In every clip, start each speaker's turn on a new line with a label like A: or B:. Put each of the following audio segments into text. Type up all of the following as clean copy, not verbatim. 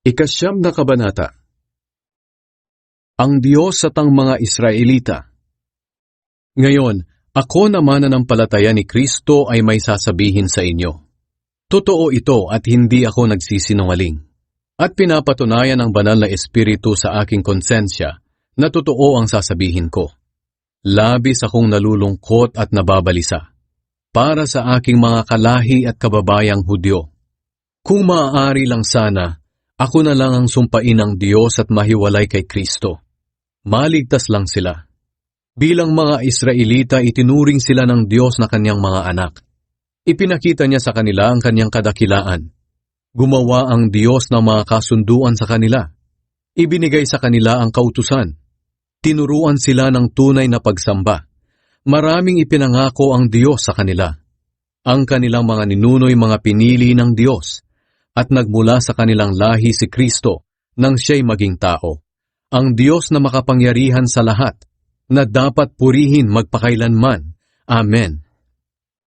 A: Ikasyam na kabanata. Ang Diyos at ang mga Israelita. Ngayon, ako na mananampalataya ni Kristo ay may sasabihin sa inyo. Totoo ito at hindi ako nagsisinungaling. At pinapatunayan ng banal na Espiritu sa aking konsensya na totoo ang sasabihin ko. Labis akong nalulungkot at nababalisa para sa aking mga kalahi at kababayang Hudyo. Kung maaari lang sana, ako na lang ang sumpain ng Diyos at mahiwalay kay Kristo. Maligtas lang sila. Bilang mga Israelita, itinuring sila ng Diyos na kanyang mga anak. Ipinakita niya sa kanila ang kanyang kadakilaan. Gumawa ang Diyos ng mga kasunduan sa kanila. Ibinigay sa kanila ang kautusan. Tinuruan sila ng tunay na pagsamba. Maraming ipinangako ang Diyos sa kanila. Ang kanilang mga ninuno'y mga pinili ng Diyos. At nagmula sa kanilang lahi si Kristo nang siya'y maging tao. Ang Diyos na makapangyarihan sa lahat, na dapat purihin magpakailanman. Amen.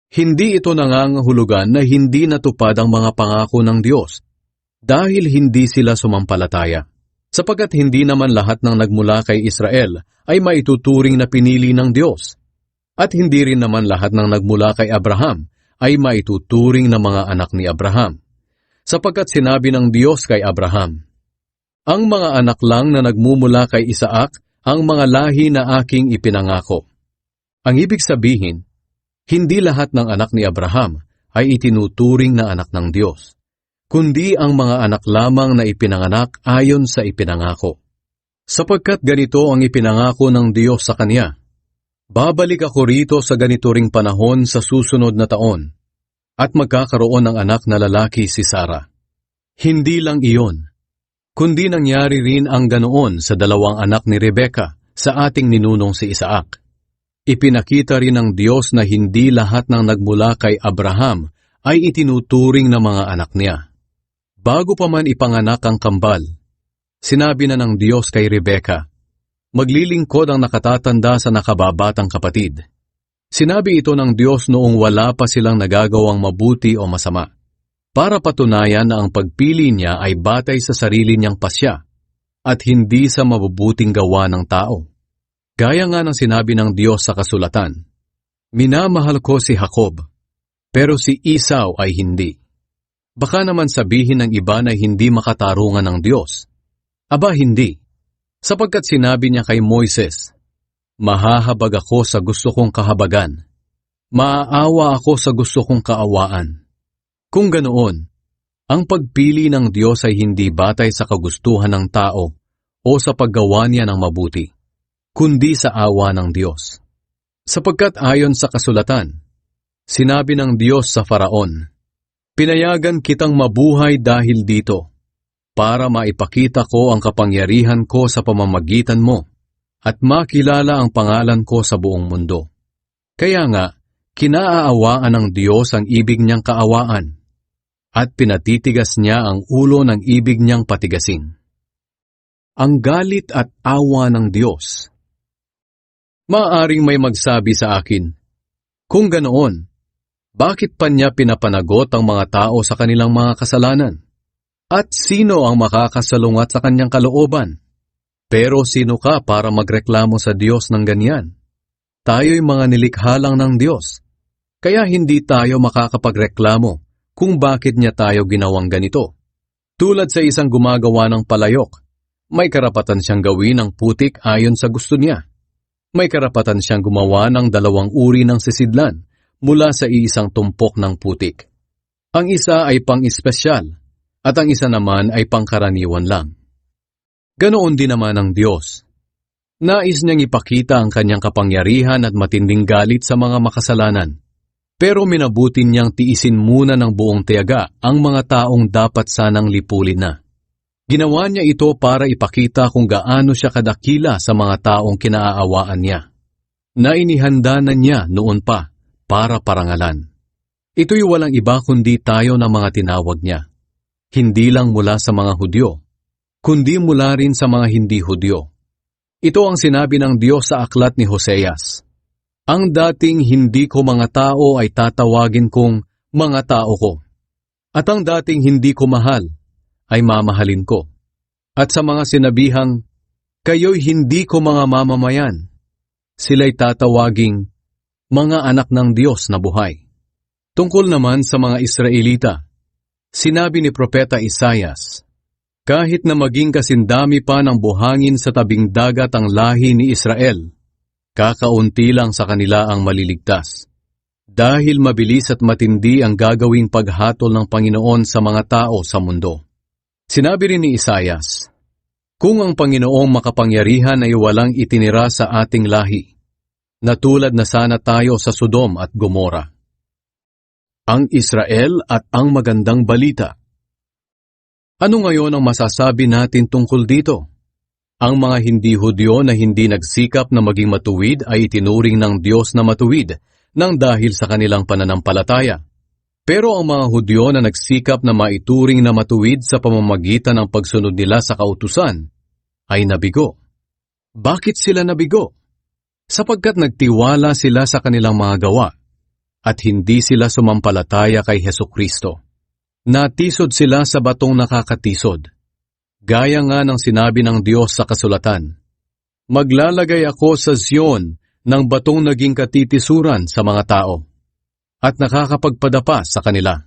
A: Hindi ito nangangahulugan na hindi natupad ang mga pangako ng Diyos, dahil hindi sila sumampalataya. Sapagkat hindi naman lahat ng nagmula kay Israel ay maituturing na pinili ng Diyos. At hindi rin naman lahat ng nagmula kay Abraham ay maituturing na mga anak ni Abraham. Sapagkat sinabi ng Diyos kay Abraham, ang mga anak lang na nagmumula kay Isaac ang mga lahi na aking ipinangako. Ang ibig sabihin, hindi lahat ng anak ni Abraham ay itinuturing na anak ng Diyos, kundi ang mga anak lamang na ipinanganak ayon sa ipinangako. Sapagkat ganito ang ipinangako ng Diyos sa kanya, babalik ako rito sa ganito ring panahon sa susunod na taon, at magkakaroon ng anak na lalaki si Sarah. Hindi lang iyon, kundi nangyari rin ang ganoon sa dalawang anak ni Rebecca sa ating ninunong si Isaac. Ipinakita rin ng Diyos na hindi lahat ng nagmula kay Abraham ay itinuturing na mga anak niya. Bago pa man ipanganak ang kambal, sinabi na ng Diyos kay Rebecca, maglilingkod ang nakatatanda sa nakababatang kapatid. Sinabi ito ng Diyos noong wala pa silang nagagawang mabuti o masama, para patunayan na ang pagpili niya ay batay sa sarili niyang pasya at hindi sa mabubuting gawa ng tao. Gaya nga ng sinabi ng Diyos sa kasulatan, minamahal ko si Jacob, pero si Esau ay hindi. Baka naman sabihin ng iba na hindi makatarungan ng Diyos. Aba hindi, sapagkat sinabi niya kay Moises, mahahabag ako sa gusto kong kahabagan. Maaawa ako sa gusto kong kaawaan. Kung ganoon, ang pagpili ng Diyos ay hindi batay sa kagustuhan ng tao o sa paggawa niya ng mabuti, kundi sa awa ng Diyos. Sapagkat ayon sa kasulatan, sinabi ng Diyos sa Faraon, pinayagan kitang mabuhay dahil dito, para maipakita ko ang kapangyarihan ko sa pamamagitan mo, at makilala ang pangalan ko sa buong mundo. Kaya nga, kinaaawaan ng Diyos ang ibig niyang kaawaan, at pinatitigas niya ang ulo ng ibig niyang patigasin. Ang galit at awa ng Diyos. Maaaring may magsabi sa akin, kung ganoon, bakit pa niya pinapanagot ang mga tao sa kanilang mga kasalanan? At sino ang makakasalungat sa kanyang kalooban? Pero sino ka para magreklamo sa Diyos ng ganyan? Tayo'y mga nilikha lang ng Diyos, kaya hindi tayo makakapagreklamo kung bakit niya tayo ginawang ganito. Tulad sa isang gumagawa ng palayok, may karapatan siyang gawin ang putik ayon sa gusto niya. May karapatan siyang gumawa ng dalawang uri ng sisidlan mula sa iisang tumpok ng putik. Ang isa ay pang-espesyal, at ang isa naman ay pangkaraniwan lang. Ganoon din naman ang Diyos. Nais niyang ipakita ang kanyang kapangyarihan at matinding galit sa mga makasalanan. Pero minabuti niyang tiisin muna ng buong tiyaga ang mga taong dapat sanang lipulin na. Ginawa niya ito para ipakita kung gaano siya kadakila sa mga taong kinaaawaan niya, na inihanda na niya noon pa para parangalan. Ito'y walang iba kundi tayo na mga tinawag niya, hindi lang mula sa mga Hudyo, kundi mula rin sa mga hindi Hudyo. Ito ang sinabi ng Diyos sa aklat ni Hoseas. Ang dating hindi ko mga tao ay tatawagin kong mga tao ko. At ang dating hindi ko mahal ay mamahalin ko. At sa mga sinabihang, kayo'y hindi ko mga mamamayan, sila'y tatawaging mga anak ng Diyos na buhay. Tungkol naman sa mga Israelita, sinabi ni Propeta Isaias, kahit na maging kasindami pa ng buhangin sa tabing dagat ang lahi ni Israel, kakaunti lang sa kanila ang maliligtas. Dahil mabilis at matindi ang gagawing paghatol ng Panginoon sa mga tao sa mundo. Sinabi rin ni Isaias, kung ang Panginoong makapangyarihan ay walang itinira sa ating lahi, na tulad na sana tayo sa Sodom at Gomora. Ang Israel at ang magandang balita. Ano ngayon ang masasabi natin tungkol dito? Ang mga hindi Hudyo na hindi nagsikap na maging matuwid ay itinuring ng Diyos na matuwid nang dahil sa kanilang pananampalataya. Pero ang mga Hudyo na nagsikap na maituring na matuwid sa pamamagitan ng pagsunod nila sa kautusan ay nabigo. Bakit sila nabigo? Sapagkat nagtiwala sila sa kanilang mga gawa at hindi sila sumampalataya kay Hesukristo. Natisod sila sa batong nakakatisod. Gaya nga ng sinabi ng Diyos sa kasulatan, maglalagay ako sa Zion ng batong naging katitisuran sa mga tao at nakakapagpadapa sa kanila.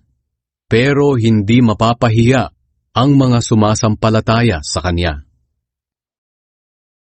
A: Pero hindi mapapahiya ang mga sumasampalataya sa Kanya.